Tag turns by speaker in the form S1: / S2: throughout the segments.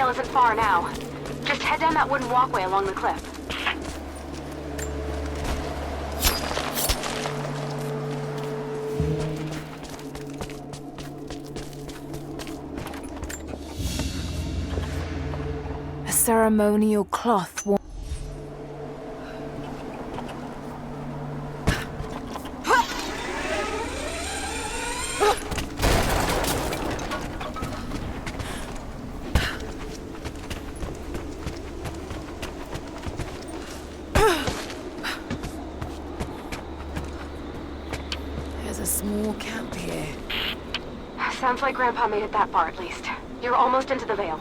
S1: trail isn't far now. Just head down that wooden walkway along the cliff.
S2: A ceremonial cloth worn. There's a small camp here.
S1: Sounds like Grandpa made it that far at least. You're almost into the Vale.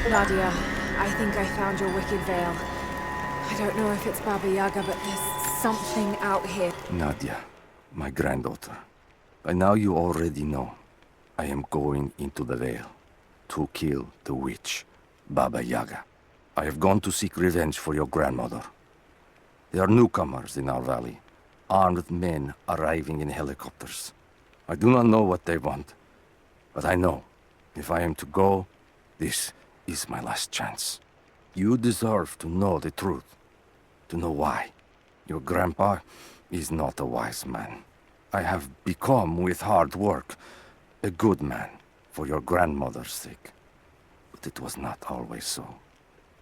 S2: Nadia, I think I found your wicked veil. I don't know if it's Baba Yaga, but there's something out here.
S3: Nadia, my granddaughter. By now you already know. I am going into the Vale to kill the witch, Baba Yaga. I have gone to seek revenge for your grandmother. There are newcomers in our valley, armed men arriving in helicopters. I do not know what they want, but I know if I am to go, this is my last chance. You deserve to know the truth, to know why. Your grandpa is not a wise man. I have become, with hard work, a good man for your grandmother's sake. But it was not always so.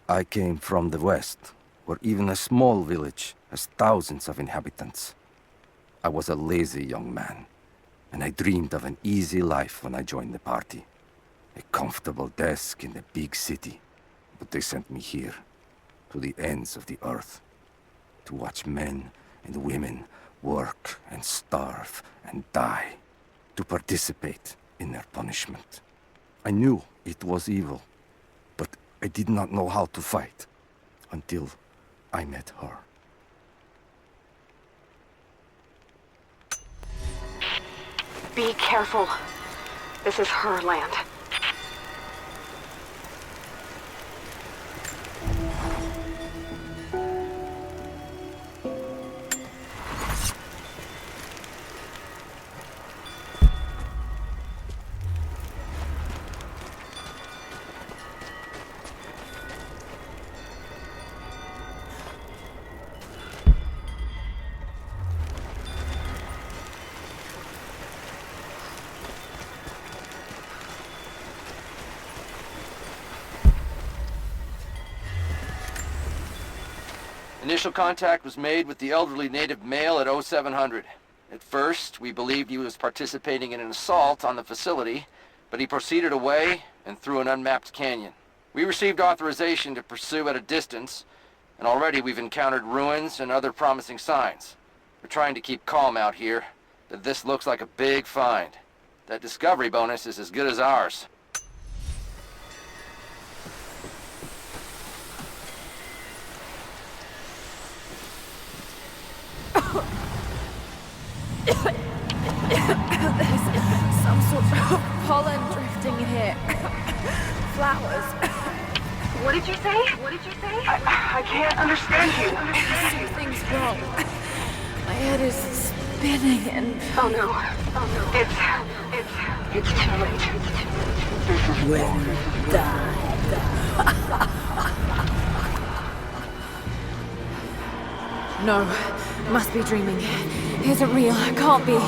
S3: I came from the west, where even a small village has thousands of inhabitants. I was a lazy young man, and I dreamed of an easy life when I joined the party. A comfortable desk in the big city. But they sent me here, to the ends of the earth, to watch men and women work and starve and die, to participate in their punishment. I knew it was evil, but I did not know how to fight until I met her.
S1: Be careful. This is her land.
S4: Initial contact was made with the elderly native male at 0700. At first, we believed he was participating in an assault on the facility, but he proceeded away and through an unmapped canyon. We received authorization to pursue at a distance, and already we've encountered ruins and other promising signs. We're trying to keep calm out here, but this looks like a big find. That discovery bonus is as good as ours.
S2: There's some sort of pollen drifting here. Flowers.
S1: What did you say? What did you say? I can't understand you.
S2: Something's wrong. My head is spinning and...
S1: Oh no. Oh no. It's too late.
S5: When die.
S2: No, must be dreaming. Isn't real, can't be.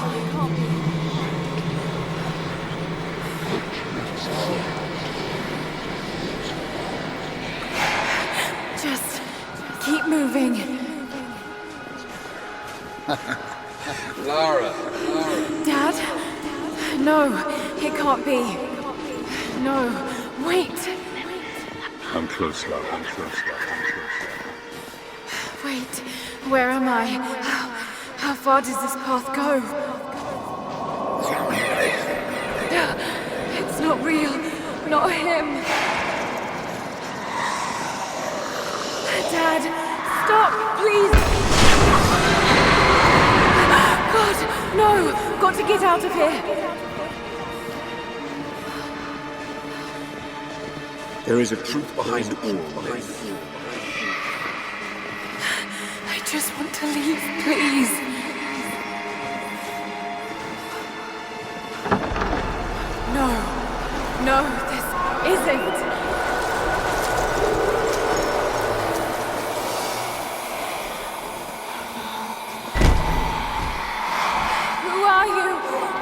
S2: Just keep moving.
S6: Lara.
S2: Dad? No, it can't be. No, wait.
S6: I'm close, love. I'm close, love. I'm close, love.
S2: Wait, where am I? How far does this path go? It's not real. Not him. Dad, stop, please. God, no. Got to get out of here.
S6: There is a truth behind all this.
S2: I just want to leave, please. No, this isn't. Who are you?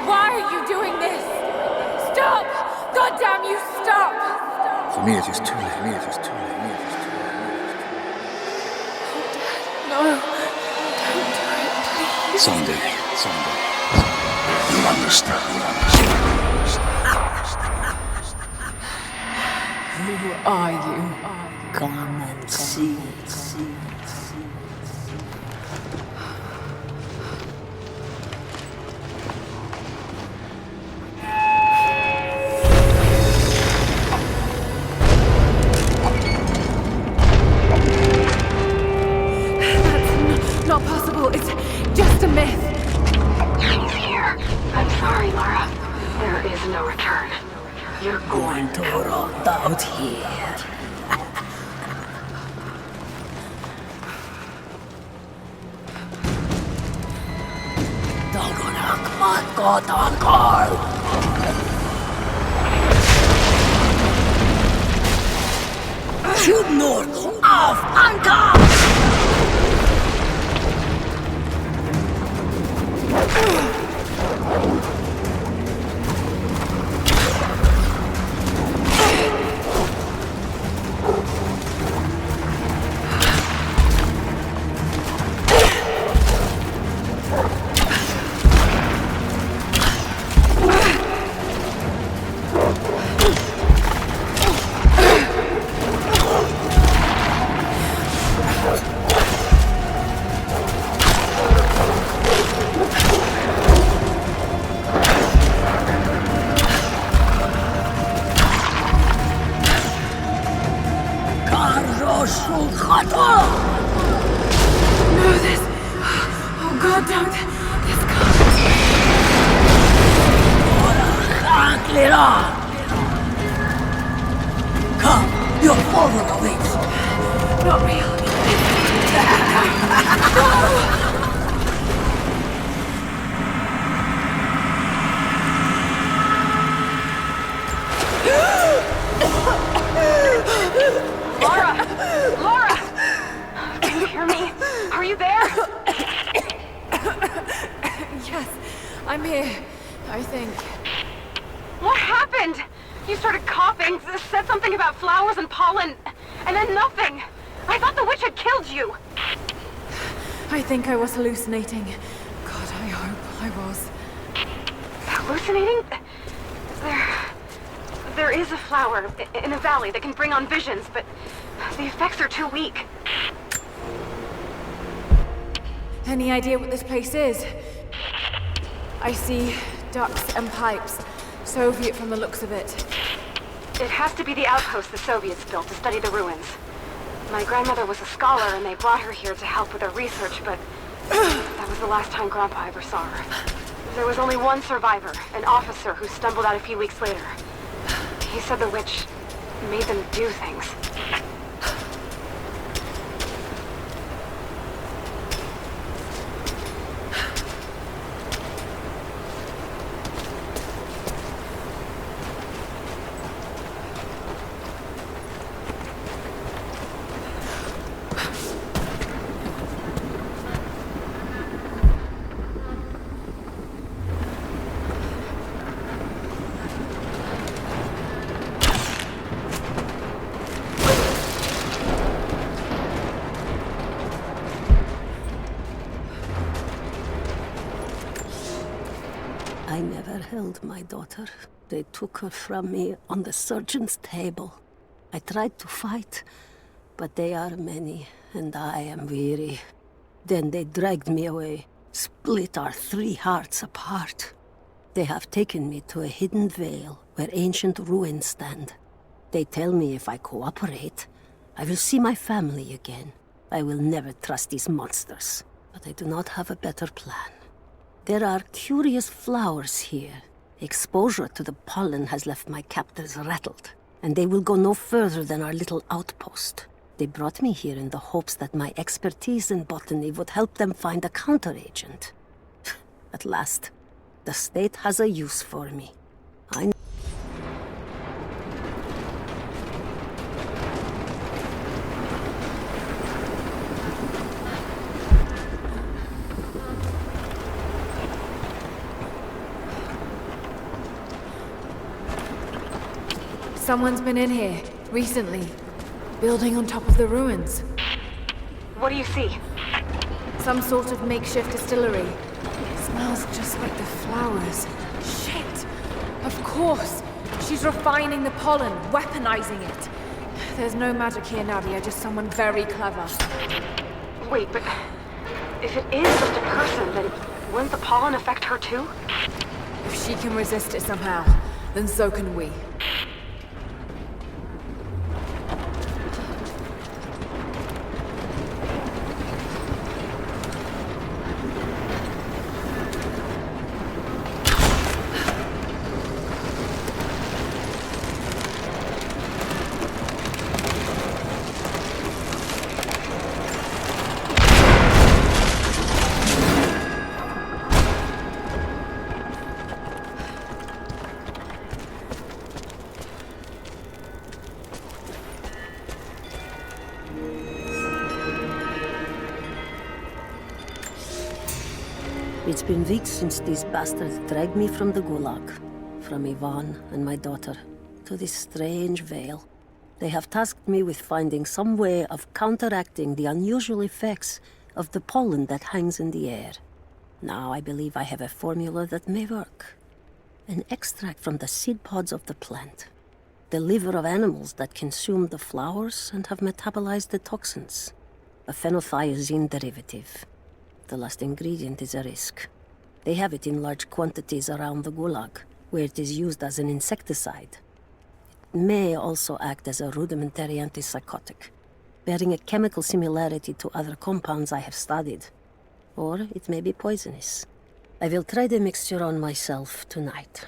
S2: Why are you doing this? Stop! God damn you, stop!
S6: For me, it is too late. For me, it is too late. For me, it is too late.
S2: No, don't do it, please.
S6: Someday. You'll understand.
S2: Who are you?
S5: Come and see.
S2: That's not possible. It's just a myth.
S1: He's here. I'm sorry, Lara. There is no return. You're going
S5: Going to rot out here. Dagonak matkotankol! Sjunor av anka!
S2: No, this... Oh, God, don't... This can't...
S5: Clear on! Come, you're forward of it.
S2: Not real.
S1: Laura! Can you hear me? Are you there?
S2: Yes, I'm here, I think.
S1: What happened? You started coughing, said something about flowers and pollen, and then nothing. I thought the witch had killed you.
S2: I think I was hallucinating. God, I hope I was.
S1: Hallucinating? There is a flower in a valley that can bring on visions, but the effects are too weak.
S2: Any idea what this place is? I see ducts and pipes. Soviet from the looks of it.
S1: It has to be the outpost the Soviets built to study the ruins. My grandmother was a scholar and they brought her here to help with her research, but that was the last time Grandpa ever saw her. There was only one survivor, an officer who stumbled out a few weeks later. He said the witch made them do things.
S5: I never held my daughter. They took her from me on the surgeon's table. I tried to fight, but they are many, and I am weary. Then they dragged me away, split our 3 hearts apart. They have taken me to a hidden vale where ancient ruins stand. They tell me if I cooperate, I will see my family again. I will never trust these monsters, but I do not have a better plan. There are curious flowers here. Exposure to the pollen has left my captors rattled, and they will go no further than our little outpost. They brought me here in the hopes that my expertise in botany would help them find a counteragent. At last, the state has a use for me.
S2: Someone's been in here, recently. Building on top of the ruins.
S1: What do you see?
S2: Some sort of makeshift distillery. Smells just like the flowers. Shit! Of course! She's refining the pollen, weaponizing it. There's no magic here, Nadia, just someone very clever.
S1: Wait, but if it is just a person, then wouldn't the pollen affect her too?
S2: If she can resist it somehow, then so can we.
S5: It's been weeks since these bastards dragged me from the Gulag, from Ivan and my daughter, to this strange vale. They have tasked me with finding some way of counteracting the unusual effects of the pollen that hangs in the air. Now I believe I have a formula that may work. An extract from the seed pods of the plant. The liver of animals that consume the flowers and have metabolized the toxins. A phenothiazine derivative. The last ingredient is a risk. They have it in large quantities around the Gulag, where it is used as an insecticide. It may also act as a rudimentary antipsychotic, bearing a chemical similarity to other compounds I have studied. Or it may be poisonous. I will try the mixture on myself tonight.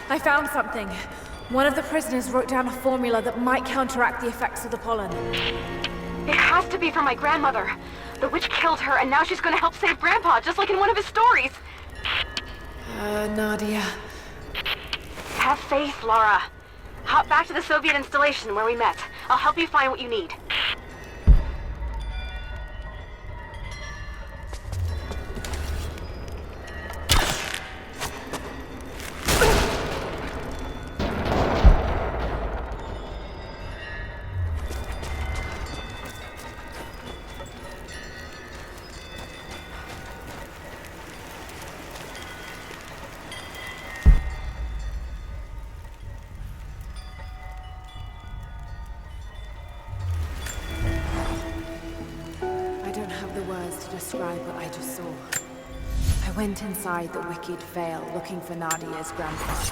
S2: I found something. One of the prisoners wrote down a formula that might counteract the effects of the pollen.
S1: It has to be from my grandmother. The witch killed her, and now she's gonna help save Grandpa, just like in one of his stories.
S2: Nadia.
S1: Have faith, Laura. Hop back to the Soviet installation where we met. I'll help you find what you need.
S2: Describe what I just saw. I went inside the wicked vale looking for Nadia's grandpa.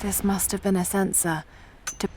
S2: This must have been a sensor. To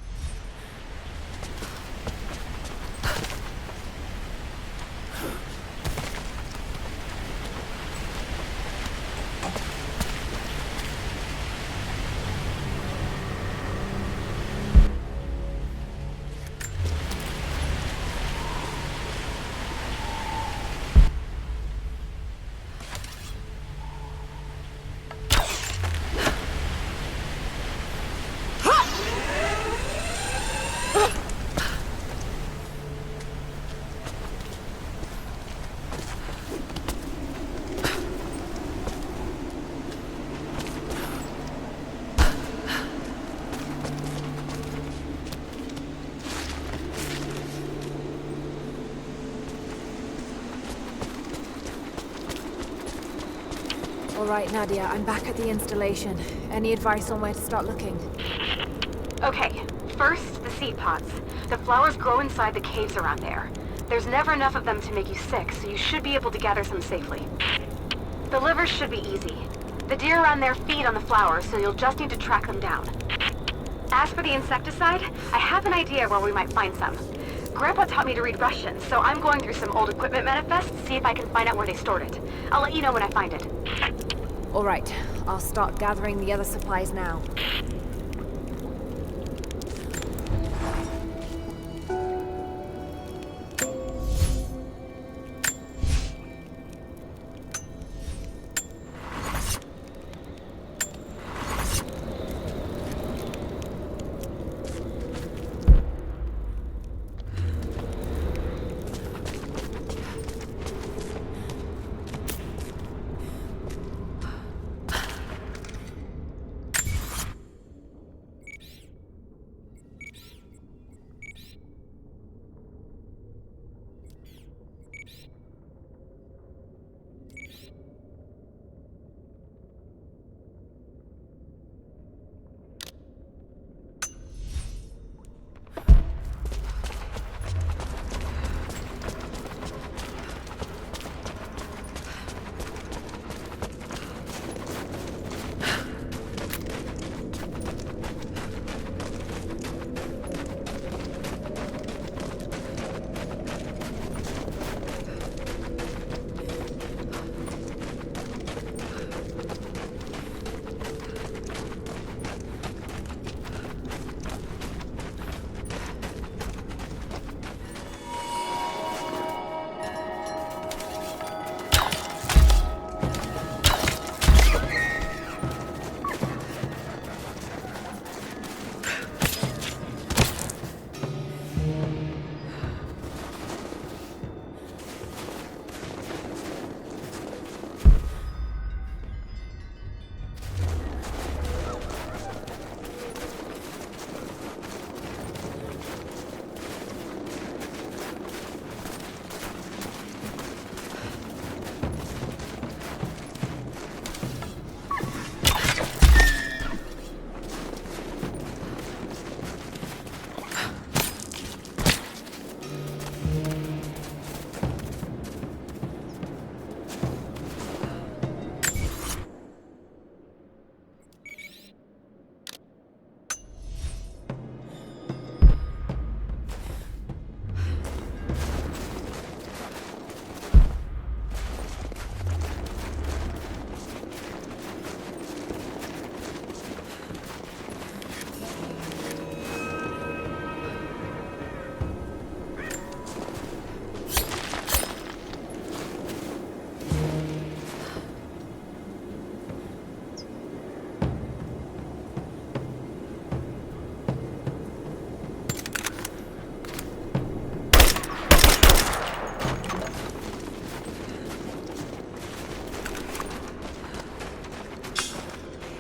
S2: All right, Nadia, I'm back at the installation. Any advice on where to start looking?
S1: Okay, first, the seed pods. The flowers grow inside the caves around there. There's never enough of them to make you sick, so you should be able to gather some safely. The livers should be easy. The deer around there feed on the flowers, so you'll just need to track them down. As for the insecticide, I have an idea where we might find some. Grandpa taught me to read Russian, so I'm going through some old equipment manifests to see if I can find out where they stored it. I'll let you know when I find it.
S2: All right, I'll start gathering the other supplies now.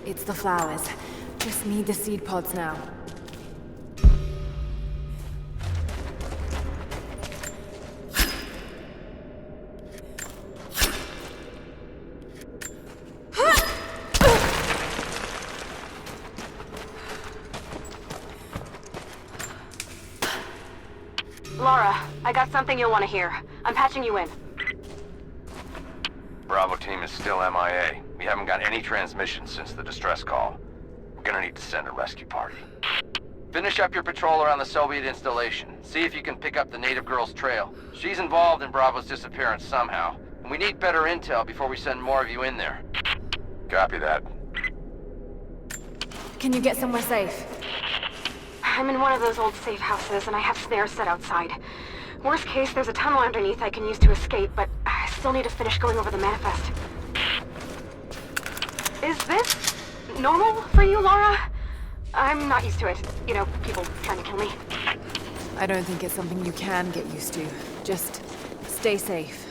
S2: It's the flowers. Just need the seed pods now.
S1: Laura, I got something you'll want to hear. I'm patching you in.
S4: Bravo team is still MIA. We haven't got any transmissions since the distress call. We're gonna need to send a rescue party. Finish up your patrol around the Soviet installation. See if you can pick up the native girl's trail. She's involved in Bravo's disappearance somehow, and we need better intel before we send more of you in there.
S6: Copy that.
S2: Can you get somewhere safe?
S1: I'm in one of those old safe houses, and I have snares set outside. Worst case, there's a tunnel underneath I can use to escape, but I still need to finish going over the manifest. Is this normal for you, Laura? I'm not used to it. You know, people trying to kill me.
S2: I don't think it's something you can get used to. Just stay safe.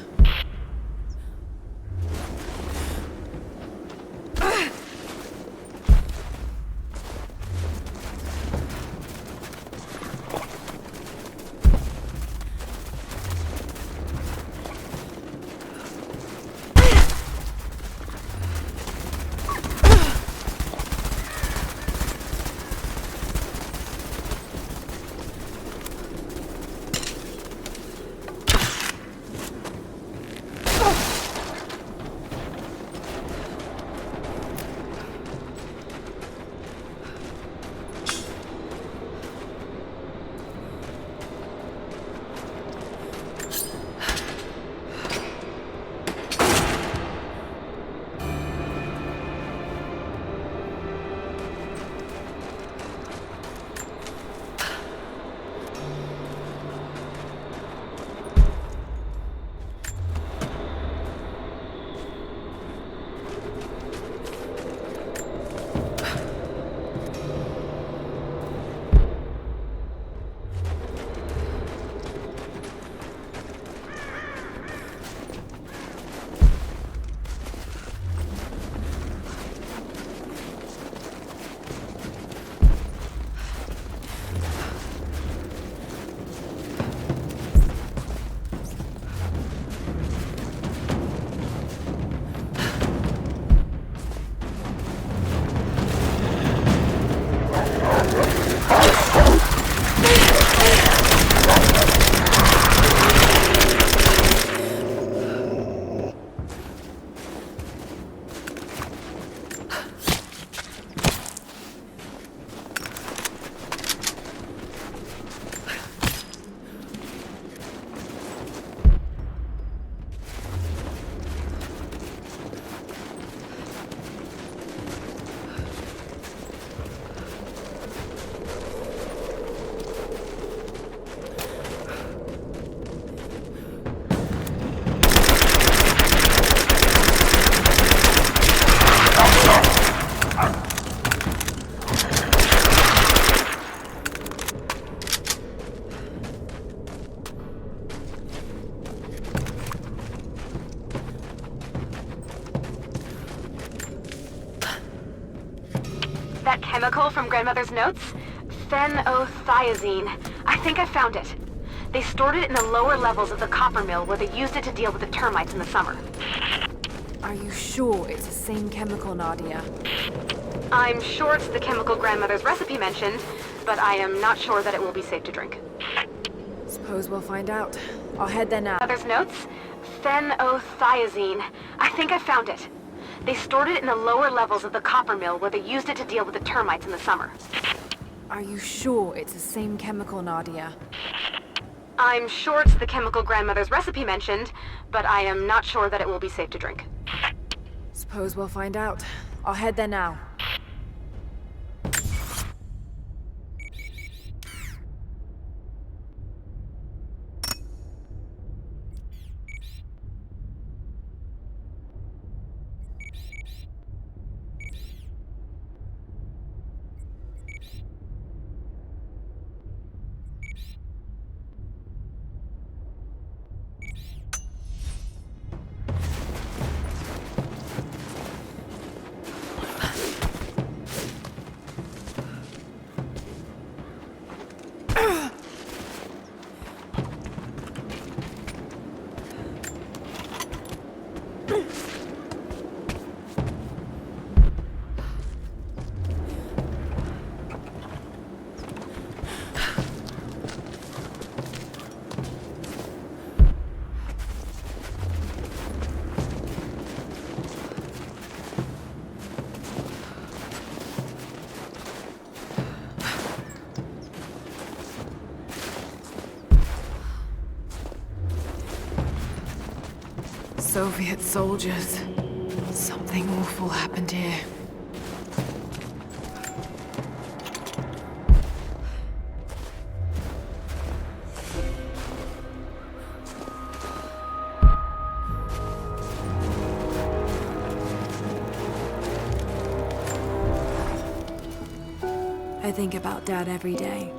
S1: That chemical from Grandmother's notes? Phenothiazine. I think I found it. They stored it in the lower levels of the copper mill where they used it to deal with the termites in the summer.
S2: Are you sure it's the same chemical, Nadia?
S1: I'm sure it's the chemical Grandmother's recipe mentioned, but I am not sure that it will be safe to drink.
S2: Suppose we'll find out. I'll head there now.
S1: Grandmother's notes? Phenothiazine. I think I found it. They stored it in the lower levels of the copper mill where they used it to deal with the termites in the summer.
S2: Are you sure it's the same chemical, Nadia?
S1: I'm sure it's the chemical Grandmother's recipe mentioned, but I am not sure that it will be safe to drink.
S2: Suppose we'll find out. I'll head there now. Soviet soldiers. Something awful happened here. I think about Dad every day.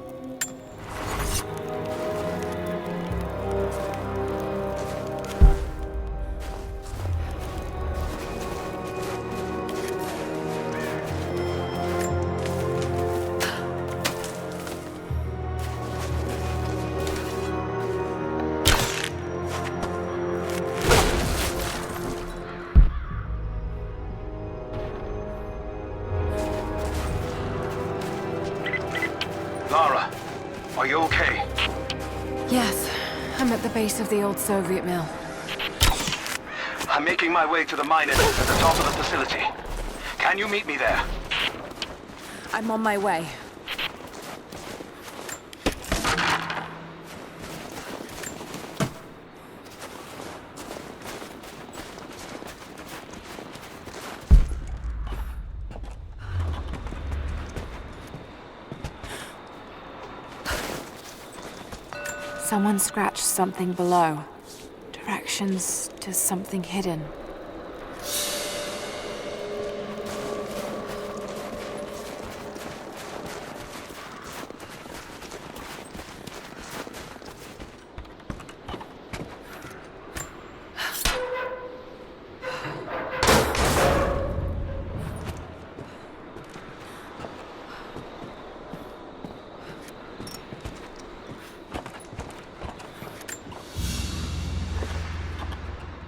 S6: Lara, are you okay?
S2: Yes, I'm at the base of the old Soviet mill.
S6: I'm making my way to the mine entrance at the top of the facility. Can you meet me there?
S2: I'm on my way. Someone scratched something below. Directions to something hidden.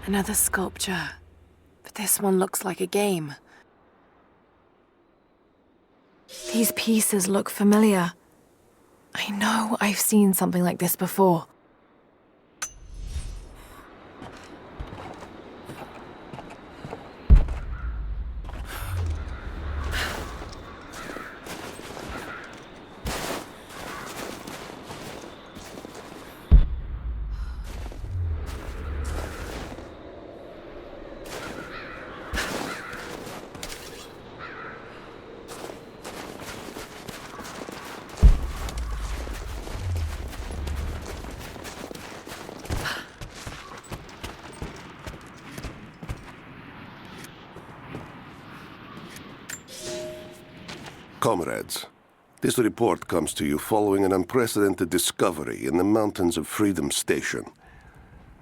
S2: Another sculpture, but this one looks like a game. These pieces look familiar. I know I've seen something like this before.
S7: Comrades, this report comes to you following an unprecedented discovery in the mountains of Freedom Station.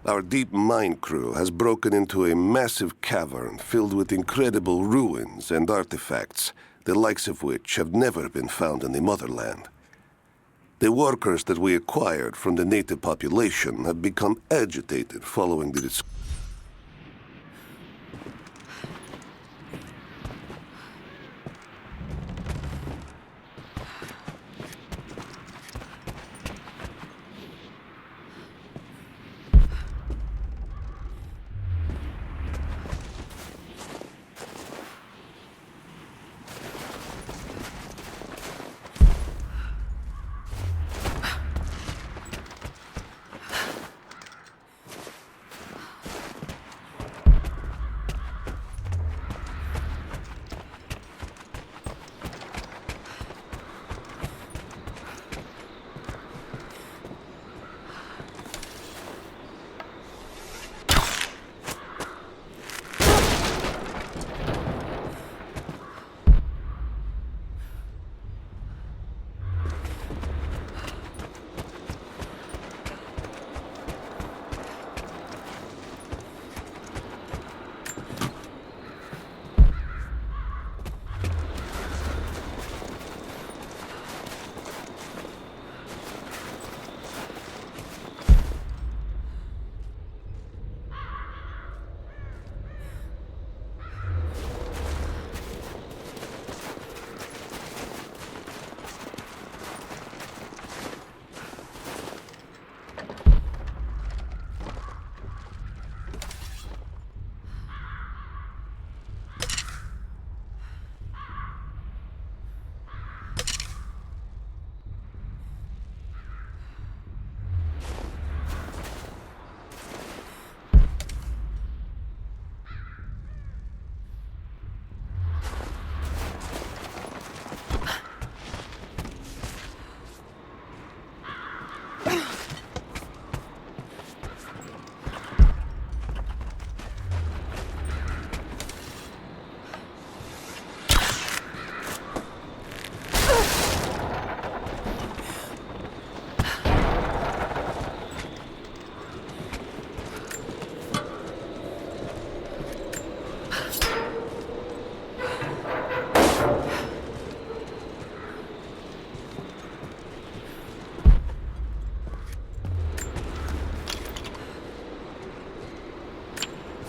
S7: Our deep mine crew has broken into a massive cavern filled with incredible ruins and artifacts, the likes of which have never been found in the motherland. The workers that we acquired from the native population have become agitated following the discovery.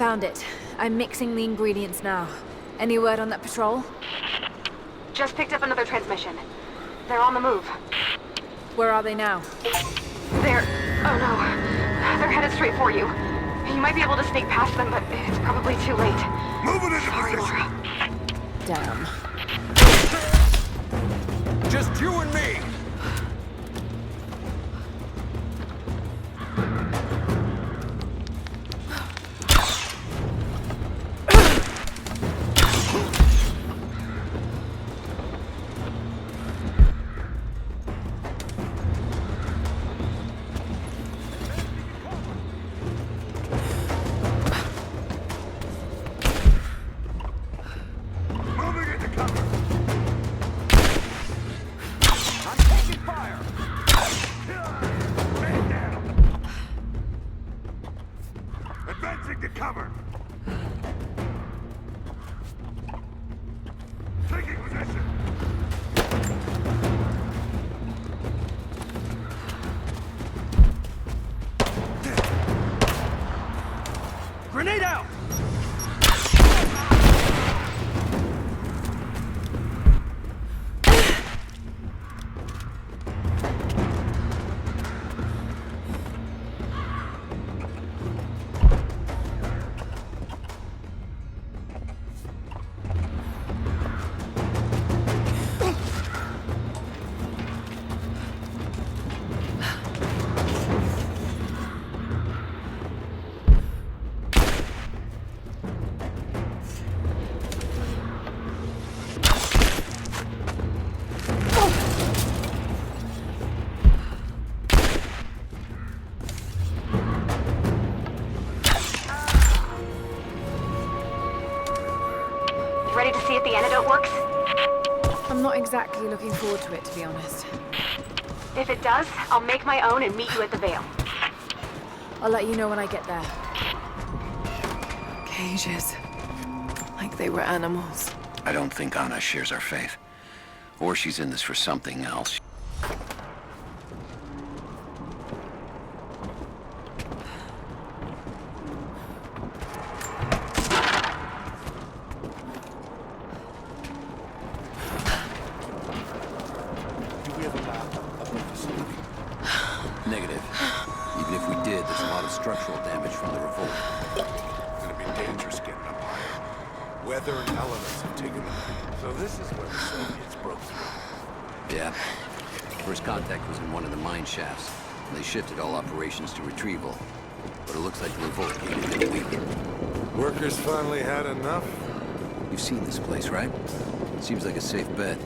S2: Found it. I'm mixing the ingredients now. Any word on that patrol?
S1: Just picked up another transmission. They're on the move.
S2: Where are they now?
S1: They're... oh no. They're headed straight for you. You might be able to sneak past them, but it's probably too late.
S7: Move it into
S1: Sorry,
S7: position!
S1: Laura.
S2: Damn.
S8: Just you and me!
S7: Moving into cover!
S8: I'm taking fire!
S7: Man down! Advancing to cover! Taking position!
S8: Grenade out!
S1: Ready to see if the antidote works?
S2: I'm not exactly looking forward to it, to be honest.
S1: If it does, I'll make my own and meet you at the Vale.
S2: I'll let you know when I get there.
S9: Cages. Like they were animals.
S10: I don't think Anna shares our faith. Or she's in this for something else.
S8: Do we have a map of the facility?
S10: Negative. Even if we did, there's a lot of structural damage from the revolt.
S8: It's gonna be dangerous getting up higher. Weather and elements have taken them. So this is where the Soviets broke through.
S10: Yeah. First contact was in one of the mine shafts. And they shifted all operations to retrieval. But it looks like the revolt came in a week.
S8: Workers finally had enough?
S10: You've seen this place, right? Seems like a safe bet.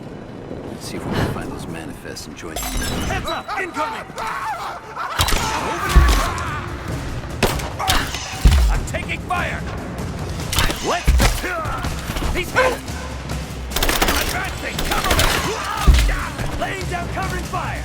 S10: Let's see if we can find those manifests and join them.
S8: Heads up! Incoming! I'm taking fire! Let's go! He's hit! Advancing! Cover me! Laying down covering fire!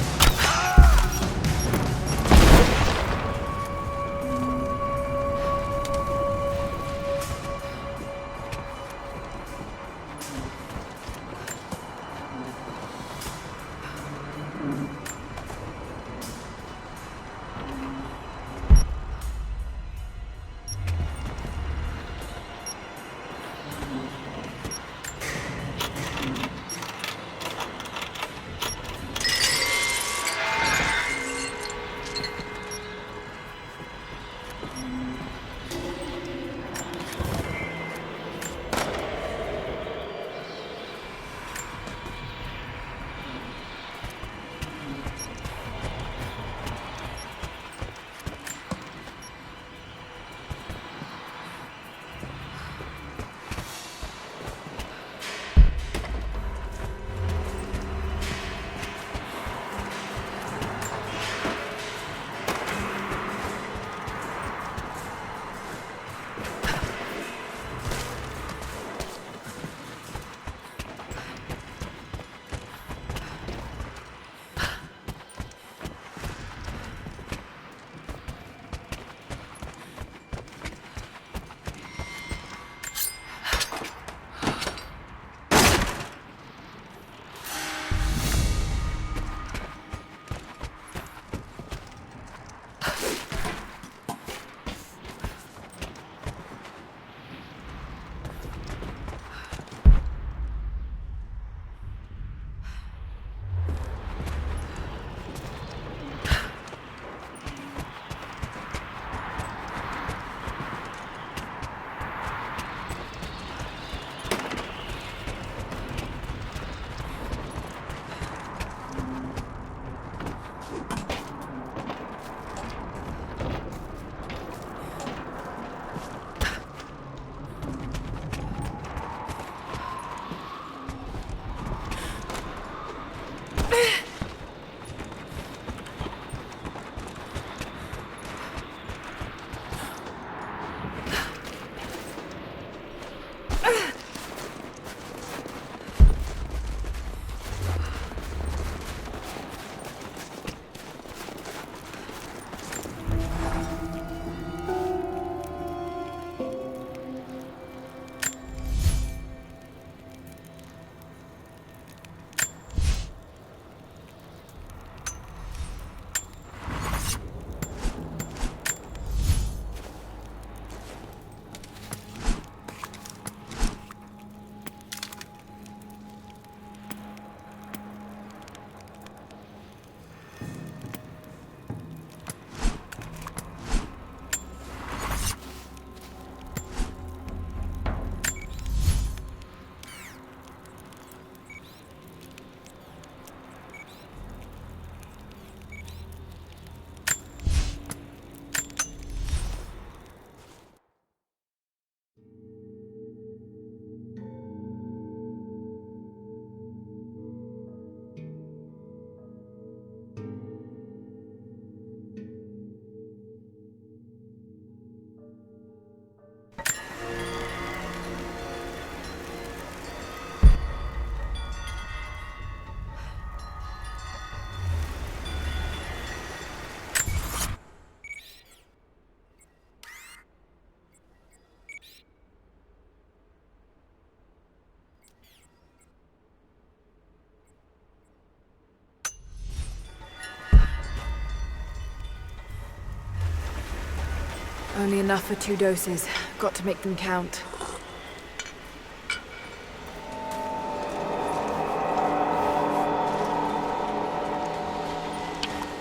S2: Only enough for 2 doses. Got to make them count.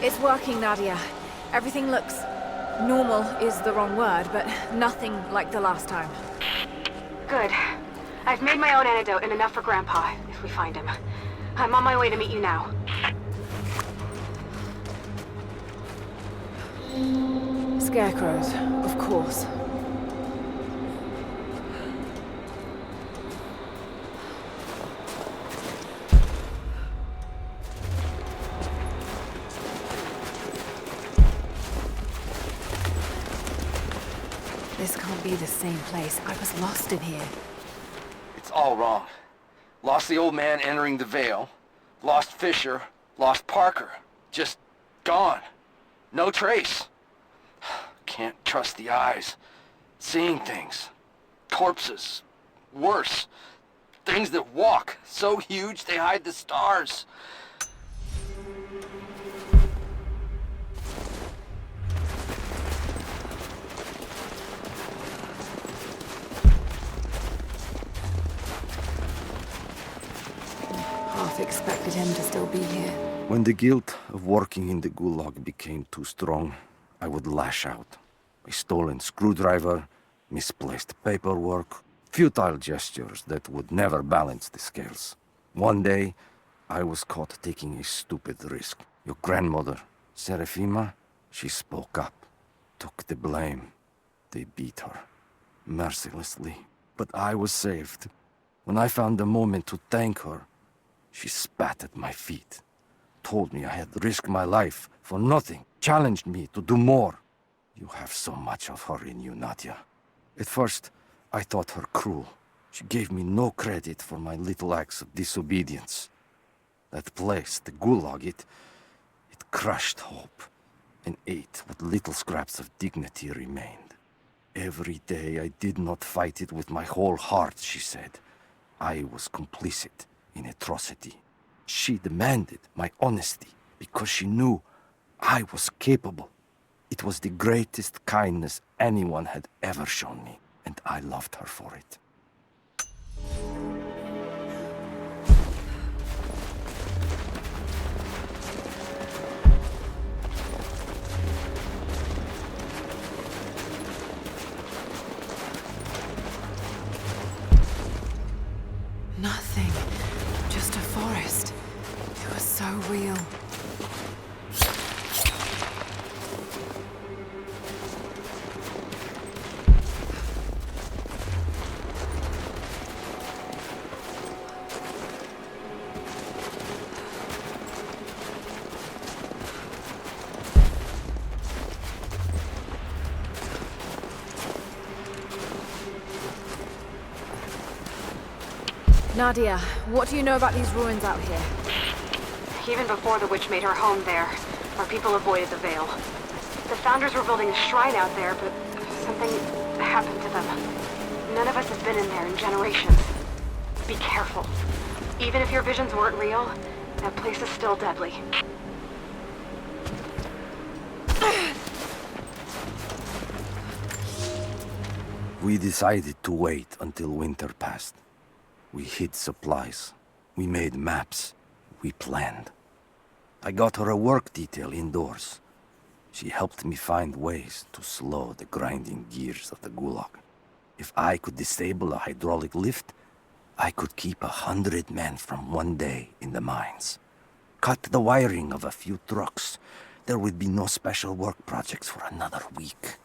S2: It's working, Nadia. Everything looks... normal is the wrong word, but nothing like the last time.
S1: Good. I've made my own antidote and enough for Grandpa, if we find him. I'm on my way to meet you now.
S2: Scarecrows, of course. This can't be the same place. I was lost in here.
S4: It's all wrong. Lost the old man entering the Vale. Lost Fisher. Lost Parker. Just gone. No trace. Can't trust the eyes. Seeing things. Corpses. Worse. Things that walk. So huge they hide the stars.
S2: Half expected him to still be here.
S3: When the guilt of working in the Gulag became too strong, I would lash out. A stolen screwdriver, misplaced paperwork, futile gestures that would never balance the scales. One day, I was caught taking a stupid risk. Your grandmother, Serafima, she spoke up, took the blame. They beat her, mercilessly. But I was saved. When I found the moment to thank her, she spat at my feet, told me I had risked my life for nothing, challenged me to do more. You have so much of her in you, Nadia. At first, I thought her cruel. She gave me no credit for my little acts of disobedience. That place, the Gulag, it crushed hope and ate what little scraps of dignity remained. Every day I did not fight it with my whole heart, she said. I was complicit in atrocity. She demanded my honesty because she knew I was capable. It was the greatest kindness anyone had ever shown me, and I loved her for it.
S2: Nothing. Just a forest. It was so real. Nadia, what do you know about these ruins out here?
S1: Even before the witch made her home there, our people avoided the Vale. The Founders were building a shrine out there, but something happened to them. None of us have been in there in generations. Be careful. Even if your visions weren't real, that place is still deadly.
S3: We decided to wait until winter passed. We hid supplies. We made maps. We planned. I got her a work detail indoors. She helped me find ways to slow the grinding gears of the Gulag. If I could disable a hydraulic lift, I could keep 100 men from one day in the mines. Cut the wiring of a few trucks. There would be no special work projects for another week.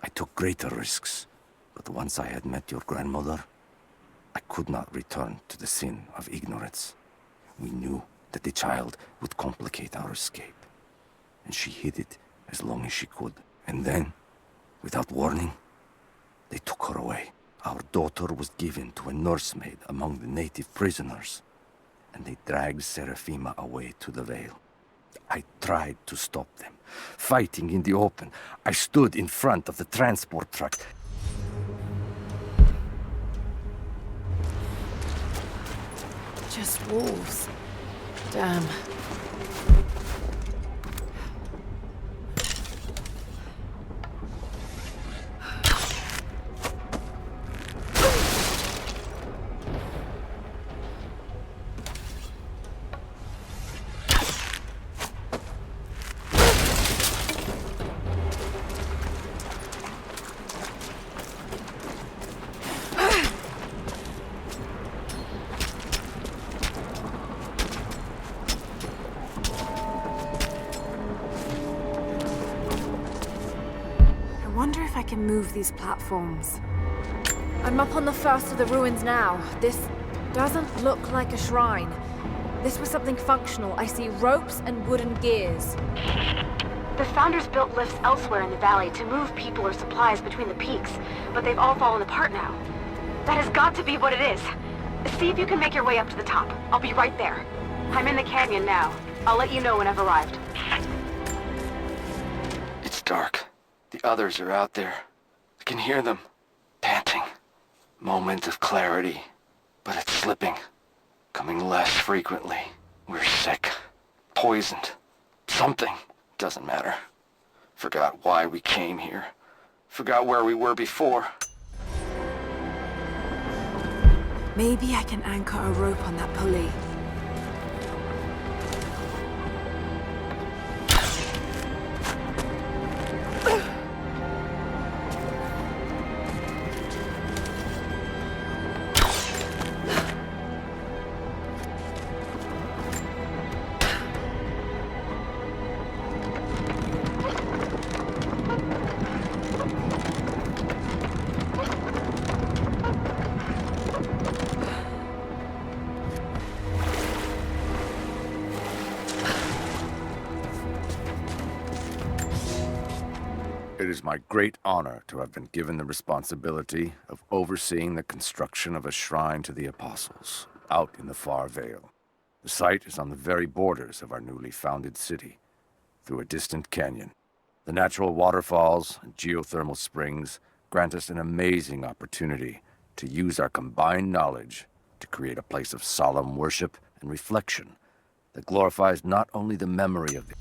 S3: I took greater risks, but once I had met your grandmother, I could not return to the sin of ignorance. We knew that the child would complicate our escape, and she hid it as long as she could. And then, without warning, they took her away. Our daughter was given to a nursemaid among the native prisoners, and they dragged Serafima away to the Vale. I tried to stop them, fighting in the open. I stood in front of the transport truck.
S2: Just wolves. Damn. move these platforms. I'm up on the first of the ruins now. This doesn't look like a shrine. This was something functional. I see ropes and wooden gears.
S1: The Founders built lifts elsewhere in the valley to move people or supplies between the peaks, but they've all fallen apart now. That has got to be what it is. See if you can make your way up to the top. I'll be right there. I'm in the canyon now. I'll let you know when I've arrived.
S4: It's dark. The others are out there. I can hear them, panting. Moment of clarity, but it's slipping. Coming less frequently. We're sick. Poisoned. Something. Doesn't matter. Forgot why we came here. Forgot where we were before.
S2: Maybe I can anchor a rope on that pulley.
S3: It is my great honor to have been given the responsibility of overseeing the construction of a shrine to the Apostles, out in the far Vale. The site is on the very borders of our newly founded city, through a distant canyon. The natural waterfalls and geothermal springs grant us an amazing opportunity to use our combined knowledge to create a place of solemn worship and reflection that glorifies not only the memory of the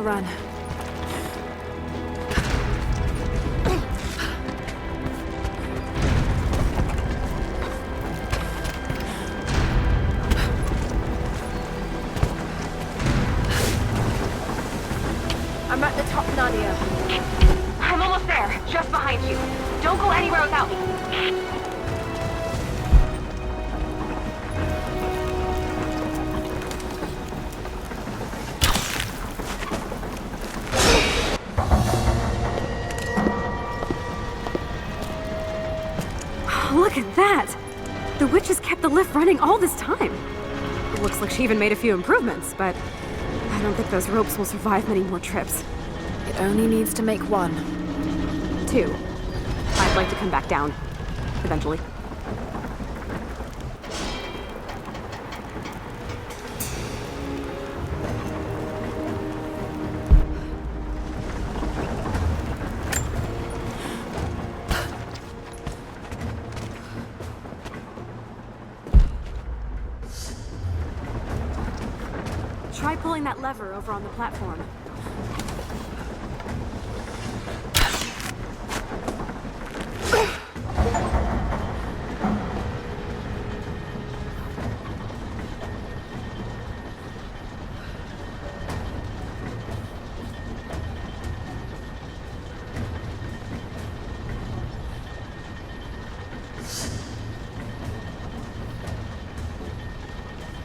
S2: run. I'm at the top, Nadia.
S1: I'm almost there, just behind you. Don't go anywhere without me.
S11: Look at that! The witch has kept the lift running all this time. It looks like she even made a few improvements, but I don't think those ropes will survive many more trips.
S2: It only needs to make one.
S11: 2. I'd like to come back down. Eventually. Try pulling that lever over on the platform.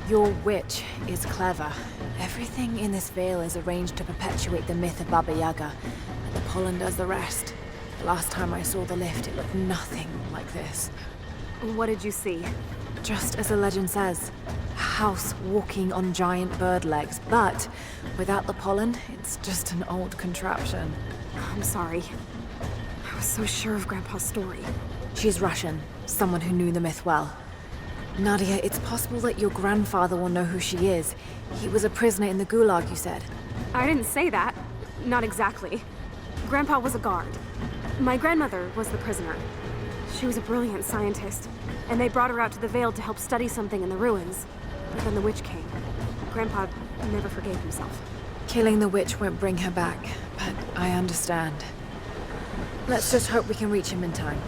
S2: Your witch is clever. Everything in this veil is arranged to perpetuate the myth of Baba Yaga, and the pollen does the rest. The last time I saw the lift, it looked nothing like this.
S11: What did you see?
S2: Just as the legend says, a house walking on giant bird legs, but without the pollen, it's just an old contraption.
S11: I'm sorry. I was so sure of Grandpa's story.
S2: She's Russian, someone who knew the myth well. Nadia, it's possible that your grandfather will know who she is. He was a prisoner in the Gulag, you said.
S11: I didn't say that. Not exactly. Grandpa was a guard. My grandmother was the prisoner. She was a brilliant scientist, and they brought her out to the Vale to help study something in the ruins. But then the witch came. Grandpa never forgave himself.
S2: Killing the witch won't bring her back, but I understand. Let's just hope we can reach him in time.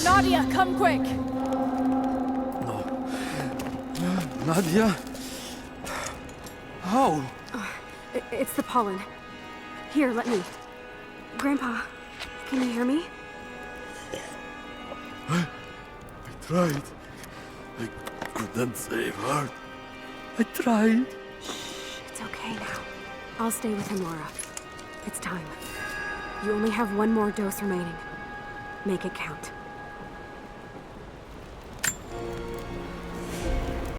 S2: Nadia, come quick!
S3: No. Nadia? How?
S11: It's the pollen. Here, let me. Grandpa, can you hear me?
S3: I tried. I couldn't save her. I tried.
S11: Shh, it's okay now. I'll stay with him, Laura. It's time. You only have one more dose remaining. Make it count.